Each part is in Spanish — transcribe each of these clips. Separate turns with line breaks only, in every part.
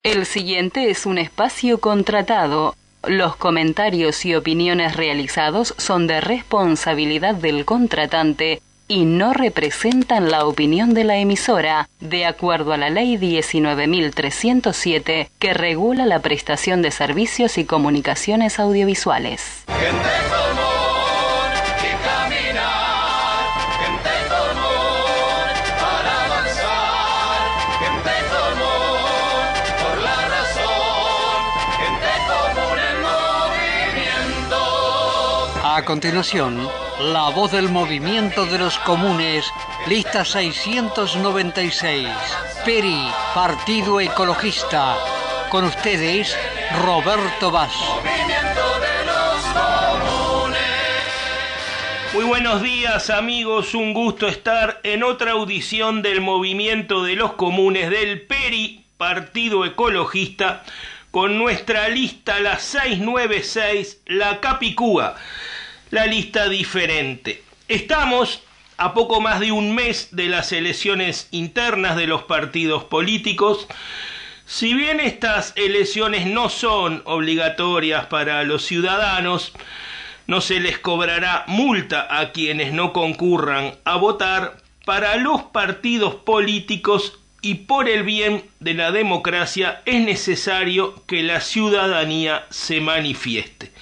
El siguiente es un espacio contratado. Los comentarios y opiniones realizados son de responsabilidad del contratante y no representan la opinión de la emisora, de acuerdo a la Ley 19.307, que regula la prestación de servicios y comunicaciones audiovisuales.
A continuación, la voz del movimiento de los comunes, lista 696, PERI, Partido Ecologista. Con ustedes, Roberto Vaz.
Muy buenos días, amigos, un gusto estar en otra audición del movimiento de los comunes del PERI, Partido Ecologista, con nuestra lista, la 696, la Capicúa. La lista diferente. Estamos a poco más de un mes de las elecciones internas de los partidos políticos. Si bien estas elecciones no son obligatorias para los ciudadanos, no se les cobrará multa a quienes no concurran a votar. Para los partidos políticos y por el bien de la democracia es necesario que la ciudadanía se manifieste,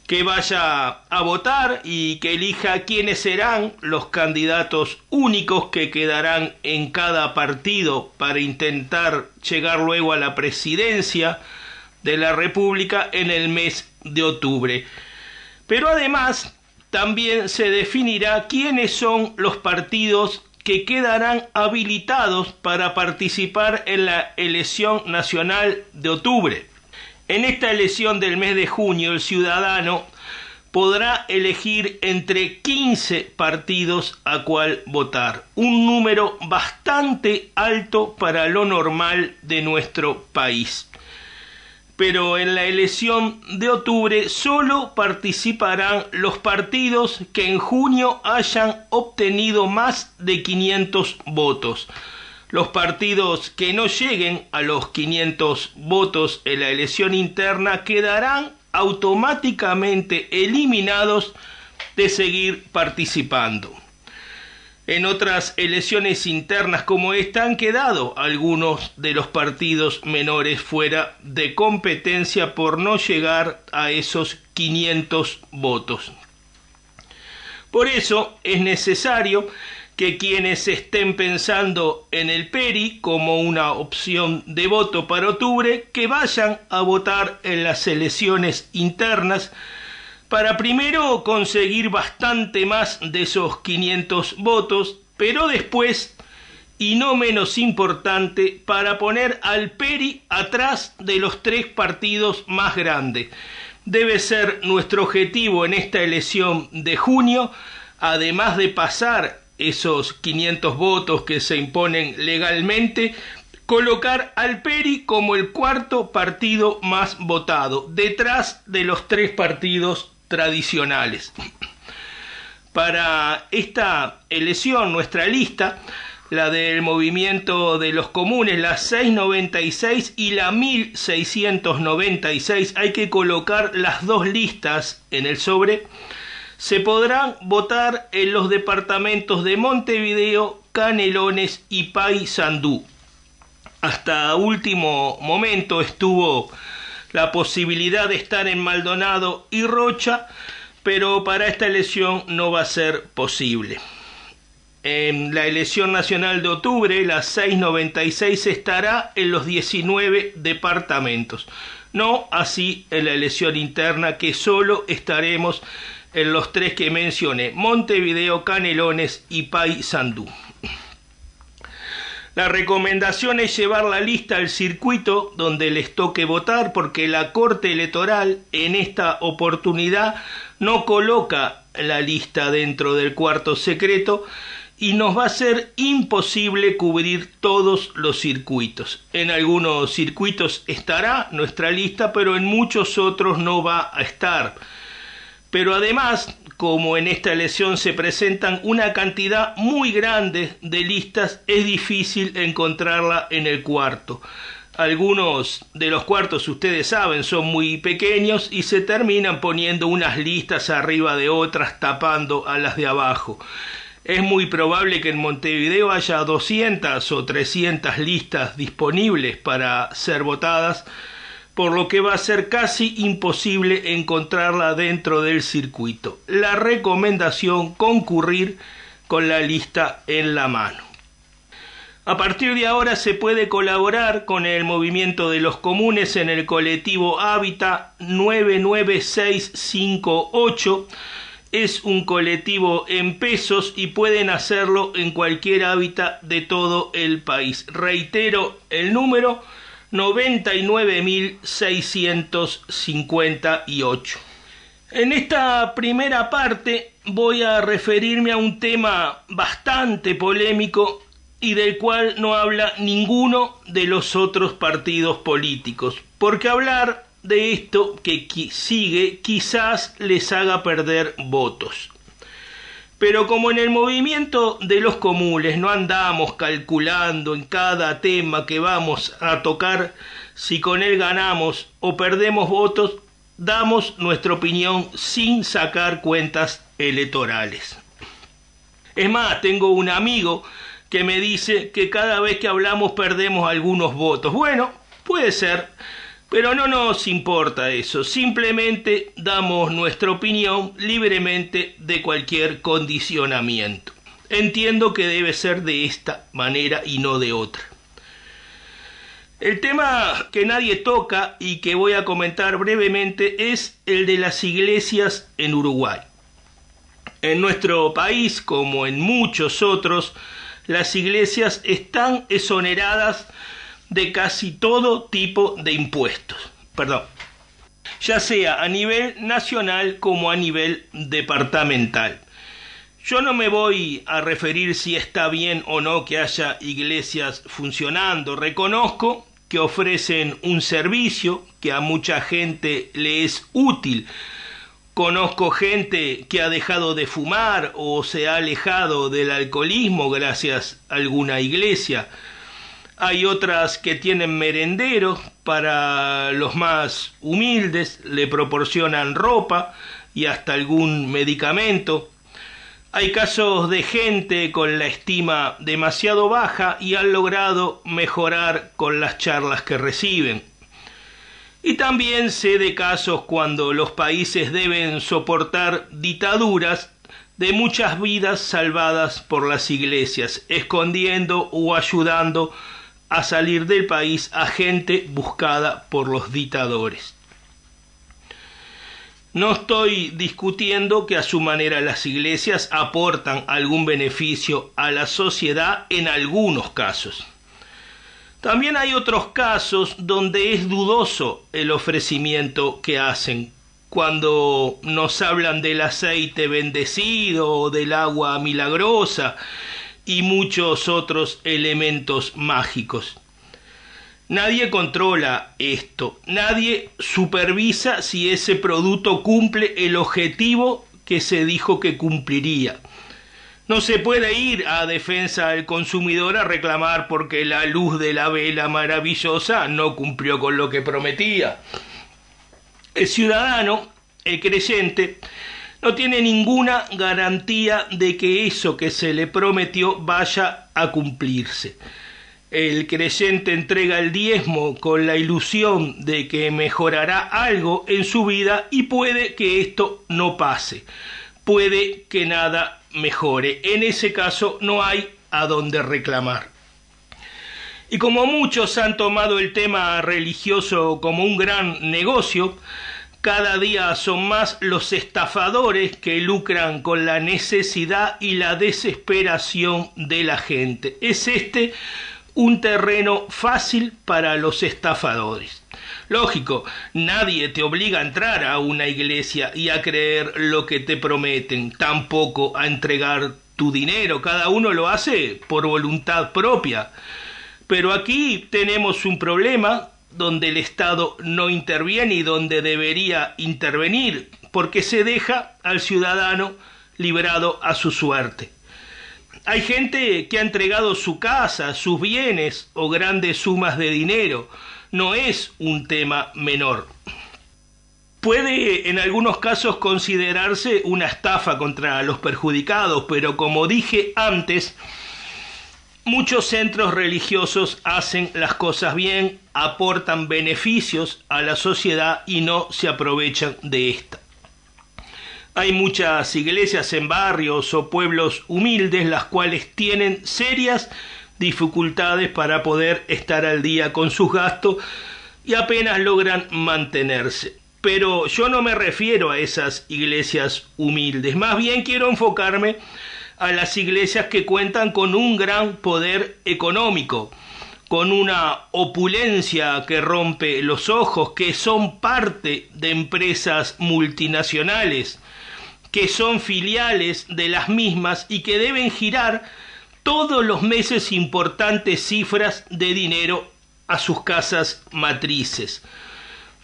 que vaya a votar y que elija quiénes serán los candidatos únicos que quedarán en cada partido para intentar llegar luego a la presidencia de la República en el mes de octubre. Pero además también se definirá quiénes son los partidos que quedarán habilitados para participar en la elección nacional de octubre. En esta elección del mes de junio, el ciudadano podrá elegir entre 15 partidos a cual votar, un número bastante alto para lo normal de nuestro país. Pero en la elección de octubre solo participarán los partidos que en junio hayan obtenido más de 500 votos. Los partidos que no lleguen a los 500 votos en la elección interna quedarán automáticamente eliminados de seguir participando. En otras elecciones internas como esta han quedado algunos de los partidos menores fuera de competencia por no llegar a esos 500 votos. Por eso es necesario que quienes estén pensando en el PERI como una opción de voto para octubre, que vayan a votar en las elecciones internas para primero conseguir bastante más de esos 500 votos, pero después, y no menos importante, para poner al PERI atrás de los 3 partidos más grandes. Debe ser nuestro objetivo en esta elección de junio, además de pasar esos 500 votos que se imponen legalmente, colocar al PERI como el 4º partido más votado, detrás de los 3 partidos tradicionales. Para esta elección, nuestra lista, la del movimiento de los comunes, la 696 y la 1696, hay que colocar las 2 listas en el sobre. Se podrán votar en los departamentos de Montevideo, Canelones y Paysandú. Hasta último momento estuvo la posibilidad de estar en Maldonado y Rocha, pero para esta elección no va a ser posible. En la elección nacional de octubre, la 696 estará en los 19 departamentos. No así en la elección interna, que solo estaremos en los 3 que mencioné: Montevideo, Canelones y Paysandú. La recomendación es llevar la lista al circuito donde les toque votar, porque la Corte Electoral en esta oportunidad no coloca la lista dentro del cuarto secreto y nos va a ser imposible cubrir todos los circuitos. En algunos circuitos estará nuestra lista, pero en muchos otros no va a estar. Pero además, como en esta elección se presentan una cantidad muy grande de listas, es difícil encontrarla en el cuarto. Algunos de los cuartos, ustedes saben, son muy pequeños y se terminan poniendo unas listas arriba de otras, tapando a las de abajo. Es muy probable que en Montevideo haya 200 o 300 listas disponibles para ser votadas, por lo que va a ser casi imposible encontrarla dentro del circuito. La recomendación: concurrir con la lista en la mano. A partir de ahora se puede colaborar con el movimiento de los comunes en el colectivo Hábitat 99658. Es un colectivo en pesos y pueden hacerlo en cualquier hábitat de todo el país. Reitero el número: 99.658. En esta primera parte voy a referirme a un tema bastante polémico y del cual no habla ninguno de los otros partidos políticos, porque hablar de esto que sigue quizás les haga perder votos. Pero como en el movimiento de los comunes no andamos calculando en cada tema que vamos a tocar si con él ganamos o perdemos votos, damos nuestra opinión sin sacar cuentas electorales. Es más, tengo un amigo que me dice que cada vez que hablamos perdemos algunos votos. Bueno, puede ser, pero no nos importa eso. Simplemente damos nuestra opinión libremente de cualquier condicionamiento. Entiendo que debe ser de esta manera y no de otra. El tema que nadie toca y que voy a comentar brevemente es el de las iglesias en Uruguay. En nuestro país, como en muchos otros, las iglesias están exoneradas de casi todo tipo de impuestos, ya sea a nivel nacional como a nivel departamental. Yo no me voy a referir si está bien o no que haya iglesias funcionando. Reconozco que ofrecen un servicio que a mucha gente le es útil. Conozco gente que ha dejado de fumar o se ha alejado del alcoholismo gracias a alguna iglesia. Hay otras que tienen merenderos para los más humildes, le proporcionan ropa y hasta algún medicamento. Hay casos de gente con la estima demasiado baja y han logrado mejorar con las charlas que reciben. Y también sé de casos cuando los países deben soportar dictaduras de muchas vidas salvadas por las iglesias, escondiendo o ayudando a salir del país a gente buscada por los dictadores. No estoy discutiendo que a su manera las iglesias aportan algún beneficio a la sociedad en algunos casos. También hay otros casos donde es dudoso el ofrecimiento que hacen, cuando nos hablan del aceite bendecido o del agua milagrosa y muchos otros elementos mágicos. Nadie controla esto, nadie supervisa si ese producto cumple el objetivo que se dijo que cumpliría. No se puede ir a defensa del consumidor a reclamar porque la luz de la vela maravillosa no cumplió con lo que prometía. El ciudadano, el creyente, no tiene ninguna garantía de que eso que se le prometió vaya a cumplirse. El creyente entrega el diezmo con la ilusión de que mejorará algo en su vida y puede que esto no pase. Puede que nada mejore. En ese caso no hay a dónde reclamar. Y como muchos han tomado el tema religioso como un gran negocio, cada día son más los estafadores que lucran con la necesidad y la desesperación de la gente. Es un terreno fácil para los estafadores. Lógico, nadie te obliga a entrar a una iglesia y a creer lo que te prometen, tampoco a entregar tu dinero. Cada uno lo hace por voluntad propia. Pero aquí tenemos un problema donde el Estado no interviene y donde debería intervenir, porque se deja al ciudadano librado a su suerte. Hay gente que ha entregado su casa, sus bienes o grandes sumas de dinero. No es un tema menor. Puede en algunos casos considerarse una estafa contra los perjudicados, pero como dije antes, muchos centros religiosos hacen las cosas bien, aportan beneficios a la sociedad y no se aprovechan de esta. Hay muchas iglesias en barrios o pueblos humildes las cuales tienen serias dificultades para poder estar al día con sus gastos y apenas logran mantenerse. Pero yo no me refiero a esas iglesias humildes, más bien quiero enfocarme a las iglesias que cuentan con un gran poder económico, con una opulencia que rompe los ojos, que son parte de empresas multinacionales, que son filiales de las mismas y que deben girar todos los meses importantes cifras de dinero a sus casas matrices.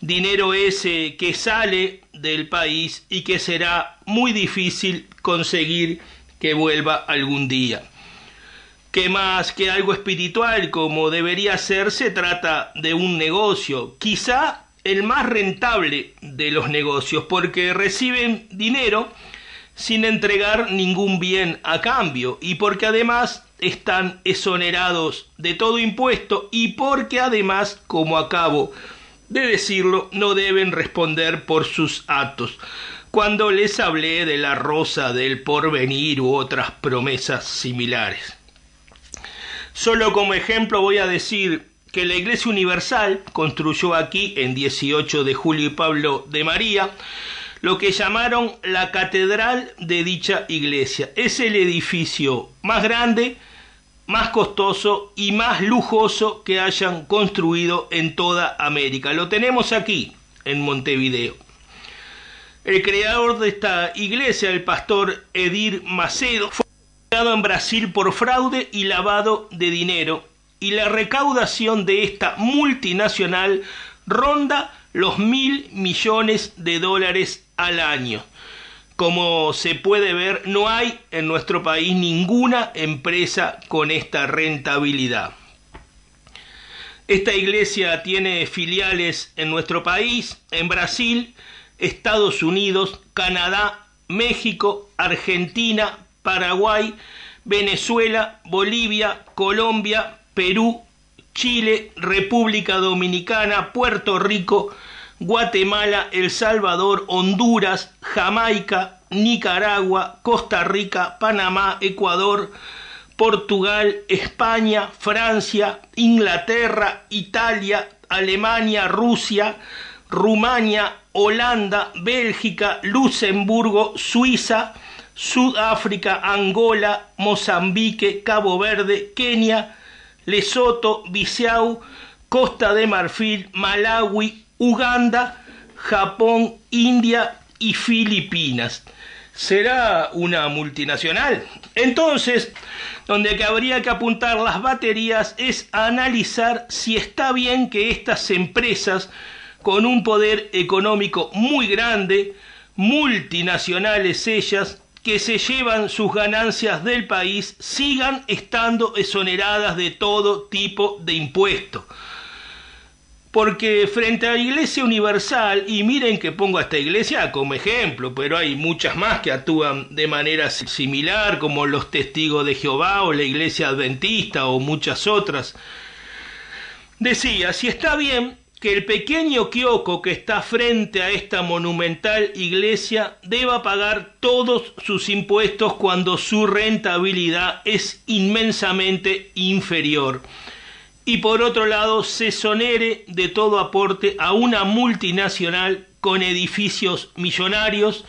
Dinero ese que sale del país y que será muy difícil conseguir que vuelva algún día. Que más que algo espiritual como debería ser, se trata de un negocio, quizá el más rentable de los negocios, porque reciben dinero sin entregar ningún bien a cambio y porque además están exonerados de todo impuesto y porque además, como acabo de decirlo, no deben responder por sus actos. Cuando les hablé de la rosa del porvenir u otras promesas similares. Solo como ejemplo voy a decir que la Iglesia Universal construyó aquí en 18 de julio y Pablo de María lo que llamaron la catedral de dicha iglesia. Es el edificio más grande, más costoso y más lujoso que hayan construido en toda América. Lo tenemos aquí, en Montevideo. El creador de esta iglesia, el pastor Edir Macedo, fue juzgado en Brasil por fraude y lavado de dinero, y la recaudación de esta multinacional ronda los $1.000 millones al año. Como se puede ver, no hay en nuestro país ninguna empresa con esta rentabilidad. Esta iglesia tiene filiales en nuestro país, en Brasil, Estados Unidos, Canadá, México, Argentina, Paraguay, Venezuela, Bolivia, Colombia, Perú, Chile, República Dominicana, Puerto Rico, Guatemala, El Salvador, Honduras, Jamaica, Nicaragua, Costa Rica, Panamá, Ecuador, Portugal, España, Francia, Inglaterra, Italia, Alemania, Rusia, Rumania, Holanda, Bélgica, Luxemburgo, Suiza, Sudáfrica, Angola, Mozambique, Cabo Verde, Kenia, Lesoto, Bissau, Costa de Marfil, Malawi, Uganda, Japón, India y Filipinas. ¿Será una multinacional? Entonces, donde que habría que apuntar las baterías es a analizar si está bien que estas empresas con un poder económico muy grande, multinacionales ellas, que se llevan sus ganancias del país, sigan estando exoneradas de todo tipo de impuestos. Porque frente a la Iglesia Universal, y miren que pongo a esta iglesia como ejemplo, pero hay muchas más que actúan de manera similar, como los Testigos de Jehová o la Iglesia Adventista o muchas otras. Decía, si está bien que el pequeño kiosco que está frente a esta monumental iglesia deba pagar todos sus impuestos cuando su rentabilidad es inmensamente inferior. Y por otro lado se exonere de todo aporte a una multinacional con edificios millonarios,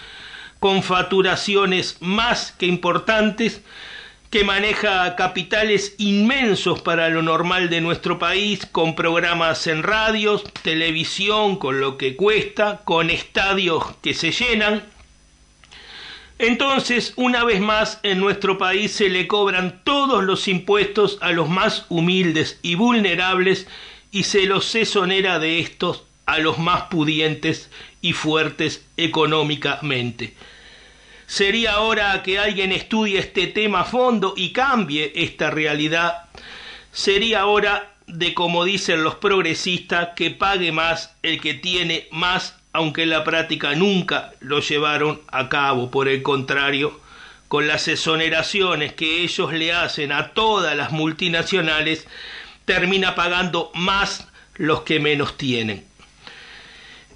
con facturaciones más que importantes, que maneja capitales inmensos para lo normal de nuestro país, con programas en radios, televisión, con lo que cuesta, con estadios que se llenan. Entonces, una vez más, en nuestro país se le cobran todos los impuestos a los más humildes y vulnerables y se los exonera de estos a los más pudientes y fuertes económicamente. Sería hora que alguien estudie este tema a fondo y cambie esta realidad. Sería hora de, como dicen los progresistas, que pague más el que tiene más, aunque en la práctica nunca lo llevaron a cabo. Por el contrario, con las exoneraciones que ellos le hacen a todas las multinacionales, termina pagando más los que menos tienen.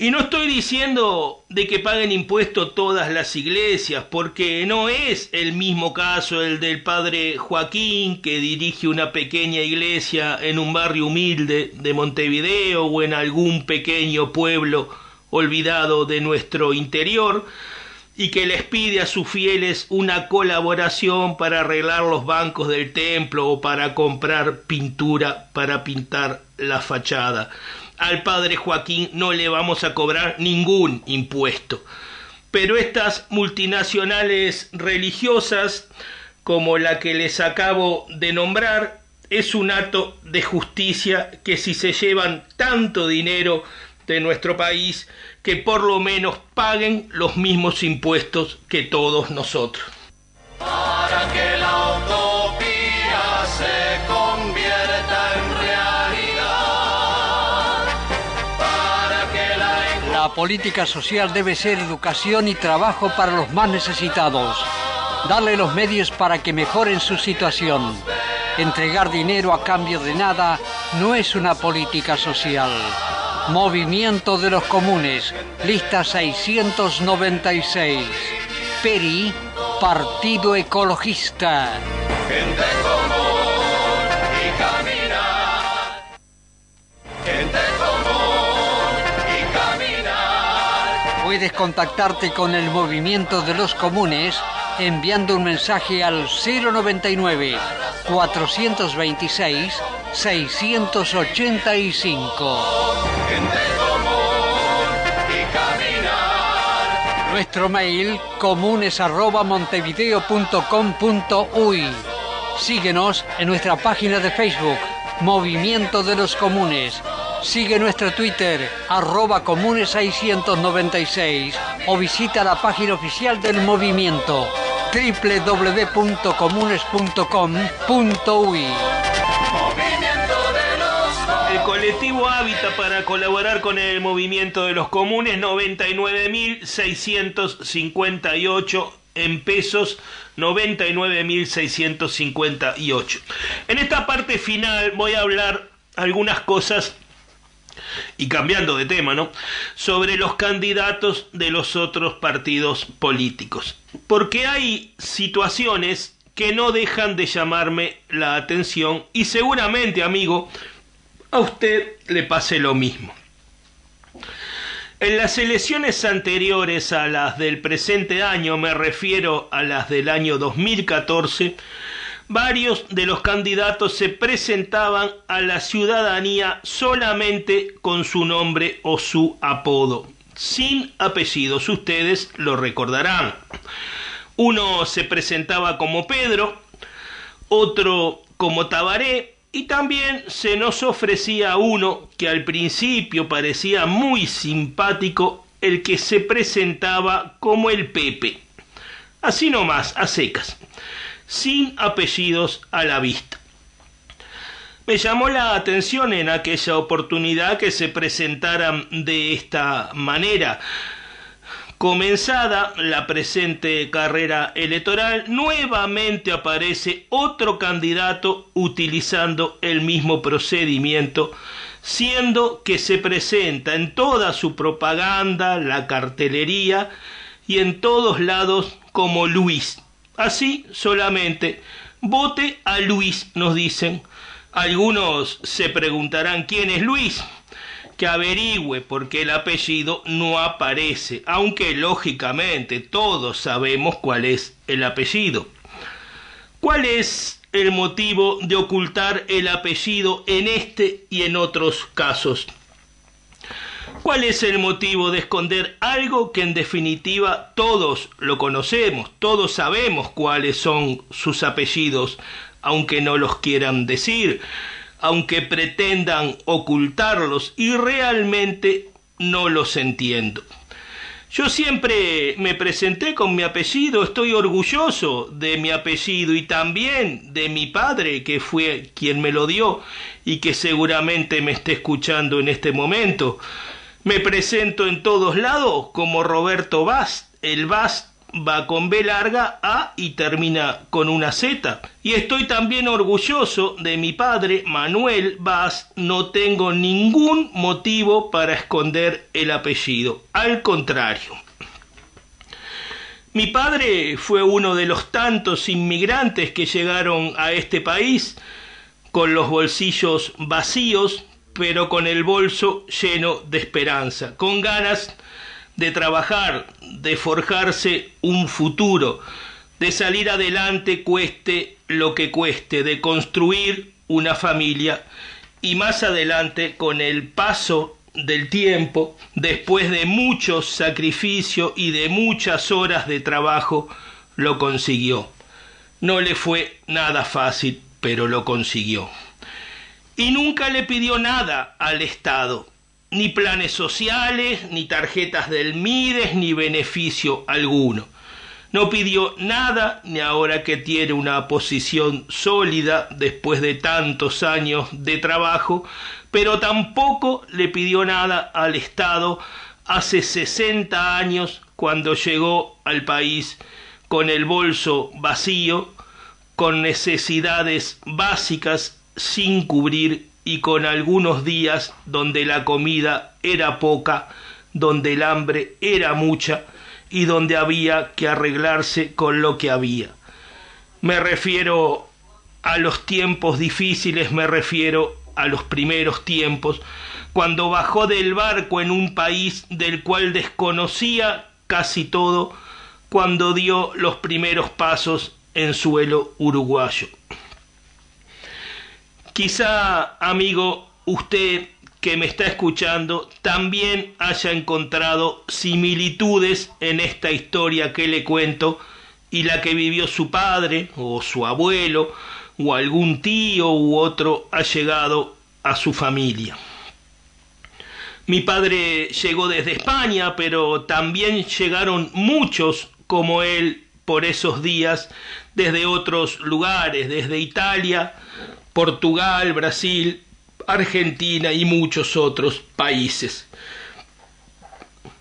Y no estoy diciendo de que paguen impuestos todas las iglesias, porque no es el mismo caso el del padre Joaquín, que dirige una pequeña iglesia en un barrio humilde de Montevideo o en algún pequeño pueblo olvidado de nuestro interior, y que les pide a sus fieles una colaboración para arreglar los bancos del templo o para comprar pintura para pintar la fachada. Al padre Joaquín no le vamos a cobrar ningún impuesto. Pero estas multinacionales religiosas, como la que les acabo de nombrar, es un acto de justicia que si se llevan tanto dinero de nuestro país, que por lo menos paguen los mismos impuestos que todos nosotros.
Para que la utopía se convierta en realidad. Para que
la política social debe ser educación y trabajo para los más necesitados. Darle los medios para que mejoren su situación. Entregar dinero a cambio de nada no es una política social. Movimiento de los Comunes, lista 696. PERI, Partido Ecologista.
gente común y caminar. Gente común y caminar.
Puedes contactarte con el Movimiento de los Comunes enviando un mensaje al 099 426 685.
Gente común y caminar.
Nuestro mail comunes@montevideo.com.uy. Síguenos en nuestra página de Facebook, Movimiento de los Comunes. Sigue nuestro Twitter, @comunes696, o visita la página oficial del movimiento, www.comunes.com.uy.
El colectivo Hábitat, para colaborar con el Movimiento de los Comunes, 99.658 en pesos, 99.658. En esta parte final voy a hablar algunas cosas, y cambiando de tema, ¿no?, sobre los candidatos de los otros partidos políticos. Porque hay situaciones que no dejan de llamarme la atención, y seguramente, amigo, a usted le pase lo mismo. En las elecciones anteriores a las del presente año, me refiero a las del año 2014, varios de los candidatos se presentaban a la ciudadanía solamente con su nombre o su apodo, sin apellidos. Ustedes lo recordarán. Uno se presentaba como Pedro, otro como Tabaré, y también se nos ofrecía uno que al principio parecía muy simpático, el que se presentaba como el Pepe. Así nomás, a secas, sin apellidos a la vista. Me llamó la atención en aquella oportunidad que se presentaran de esta manera. Comenzada la presente carrera electoral, nuevamente aparece otro candidato utilizando el mismo procedimiento, siendo que se presenta en toda su propaganda, la cartelería y en todos lados como Luis. Así solamente, vote a Luis, nos dicen. Algunos se preguntarán quién es Luis. Que averigüe, porque el apellido no aparece, aunque lógicamente todos sabemos cuál es el apellido. ¿Cuál es el motivo de ocultar el apellido en este y en otros casos? ¿Cuál es el motivo de esconder algo que en definitiva todos lo conocemos, todos sabemos cuáles son sus apellidos, aunque no los quieran decir, aunque pretendan ocultarlos, y realmente no los entiendo? Yo siempre me presenté con mi apellido, estoy orgulloso de mi apellido y también de mi padre, que fue quien me lo dio y que seguramente me esté escuchando en este momento. Me presento en todos lados como Roberto Bast. El Bast va con B larga, A y termina con una Z. Y estoy también orgulloso de mi padre, Manuel Bast. No tengo ningún motivo para esconder el apellido. Al contrario. Mi padre fue uno de los tantos inmigrantes que llegaron a este país con los bolsillos vacíos, pero con el bolso lleno de esperanza, con ganas de trabajar, de forjarse un futuro, de salir adelante cueste lo que cueste, de construir una familia y más adelante, con el paso del tiempo, después de muchos sacrificios y de muchas horas de trabajo, lo consiguió. No le fue nada fácil, pero lo consiguió. Y nunca le pidió nada al Estado, ni planes sociales, ni tarjetas del Mides, ni beneficio alguno. No pidió nada, ni ahora que tiene una posición sólida después de tantos años de trabajo, pero tampoco le pidió nada al Estado hace 60 años cuando llegó al país con el bolso vacío, con necesidades básicas sin cubrir y con algunos días donde la comida era poca, donde el hambre era mucha y donde había que arreglarse con lo que había. Me refiero a los tiempos difíciles, me refiero a los primeros tiempos, cuando bajó del barco en un país del cual desconocía casi todo, cuando dio los primeros pasos en suelo uruguayo. Quizá, amigo, usted que me está escuchando también haya encontrado similitudes en esta historia que le cuento y la que vivió su padre o su abuelo o algún tío u otro allegado a su familia. Mi padre llegó desde España, pero también llegaron muchos como él por esos días desde otros lugares, desde Italia, Portugal, Brasil, Argentina y muchos otros países.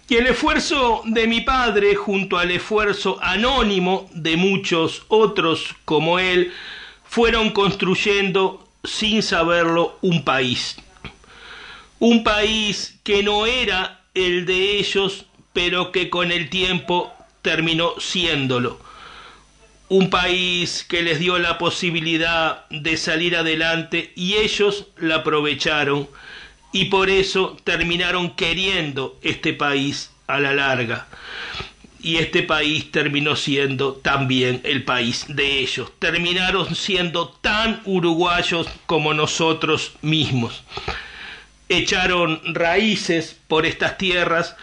Y el esfuerzo de mi padre, junto al esfuerzo anónimo de muchos otros como él, fueron construyendo, sin saberlo, un país. Un país que no era el de ellos, pero que con el tiempo terminó siéndolo. Un país que les dio la posibilidad de salir adelante y ellos la aprovecharon y por eso terminaron queriendo este país a la larga. Y este país terminó siendo también el país de ellos. Terminaron siendo tan uruguayos como nosotros mismos. Echaron raíces por estas tierras,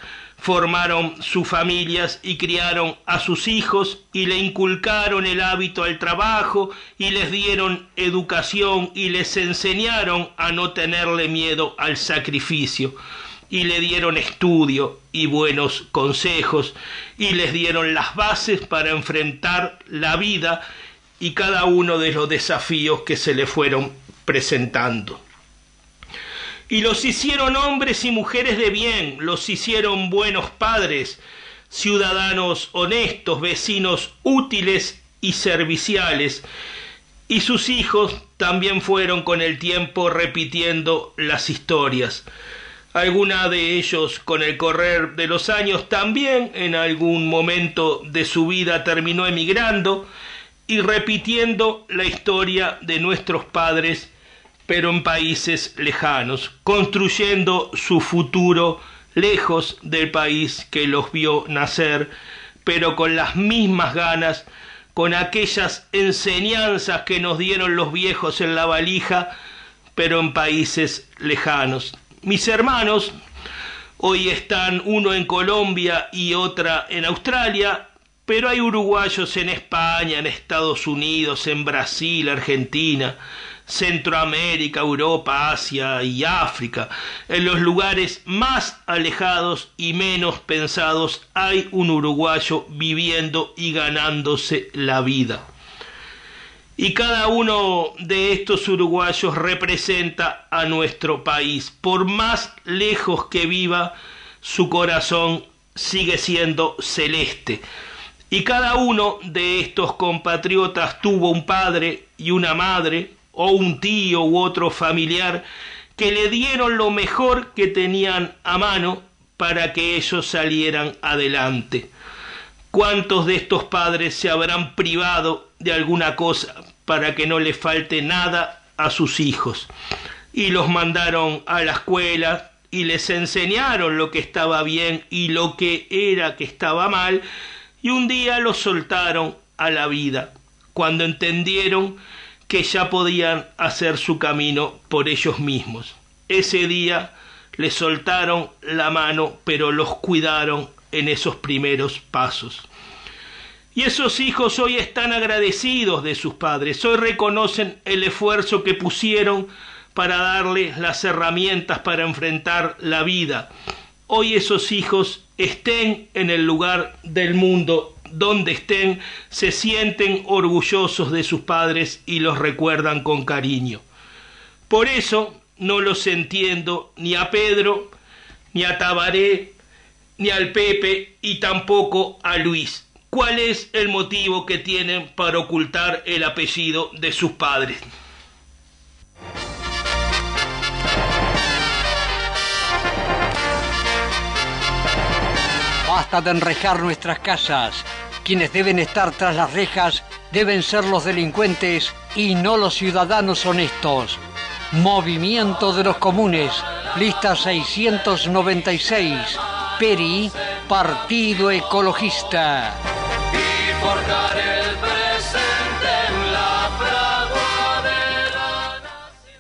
formaron sus familias y criaron a sus hijos y le inculcaron el hábito al trabajo y les dieron educación y les enseñaron a no tenerle miedo al sacrificio y le dieron estudio y buenos consejos y les dieron las bases para enfrentar la vida y cada uno de los desafíos que se le fueron presentando. Y los hicieron hombres y mujeres de bien, los hicieron buenos padres, ciudadanos honestos, vecinos útiles y serviciales. Y sus hijos también fueron con el tiempo repitiendo las historias. Alguna de ellos, con el correr de los años, también en algún momento de su vida terminó emigrando y repitiendo la historia de nuestros padres, pero en países lejanos, construyendo su futuro lejos del país que los vio nacer, pero con las mismas ganas, con aquellas enseñanzas que nos dieron los viejos en la valija, pero en países lejanos. Mis hermanos hoy están uno en Colombia y otra en Australia, pero hay uruguayos en España, en Estados Unidos, en Brasil, Argentina. Centroamérica, Europa, Asia y África. En los lugares más alejados y menos pensados hay un uruguayo viviendo y ganándose la vida. Y cada uno de estos uruguayos representa a nuestro país. Por más lejos que viva, su corazón sigue siendo celeste. Y cada uno de estos compatriotas tuvo un padre y una madre, o un tío u otro familiar, que le dieron lo mejor que tenían a mano para que ellos salieran adelante. ¿Cuántos de estos padres se habrán privado de alguna cosa para que no le falte nada a sus hijos? Y los mandaron a la escuela y les enseñaron lo que estaba bien y lo que era que estaba mal, y un día los soltaron a la vida, cuando entendieron que ya podían hacer su camino por ellos mismos. Ese día les soltaron la mano, pero los cuidaron en esos primeros pasos. Y esos hijos hoy están agradecidos de sus padres, hoy reconocen el esfuerzo que pusieron para darles las herramientas para enfrentar la vida. Hoy esos hijos, estén en el lugar del mundo donde estén, se sienten orgullosos de sus padres y los recuerdan con cariño. Por eso no los entiendo ni a Pedro, ni a Tabaré, ni al Pepe y tampoco a Luis. ¿Cuál es el motivo que tienen para ocultar el apellido de sus padres?
Basta de enrejar nuestras casas. Quienes deben estar tras las rejas deben ser los delincuentes y no los ciudadanos honestos. Movimiento de los Comunes, lista 696, PERI, Partido Ecologista.
Y forjar el presente en la fragua de la nación.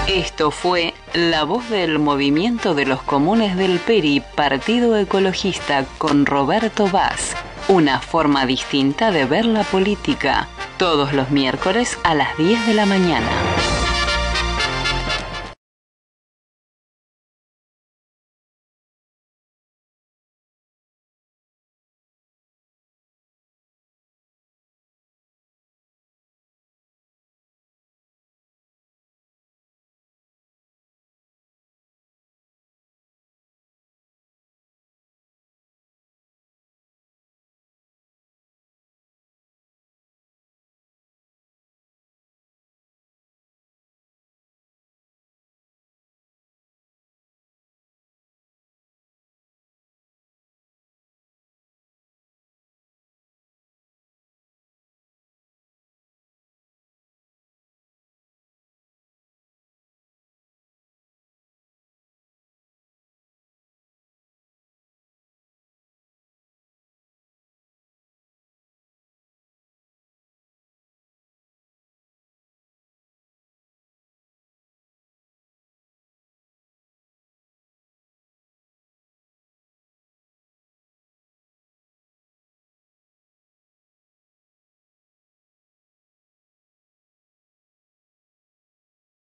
Esto fue La Voz del Movimiento de los Comunes del PERI, Partido Ecologista, con Roberto Vaz. Una forma distinta de ver la política. Todos los miércoles a las 10 de la mañana.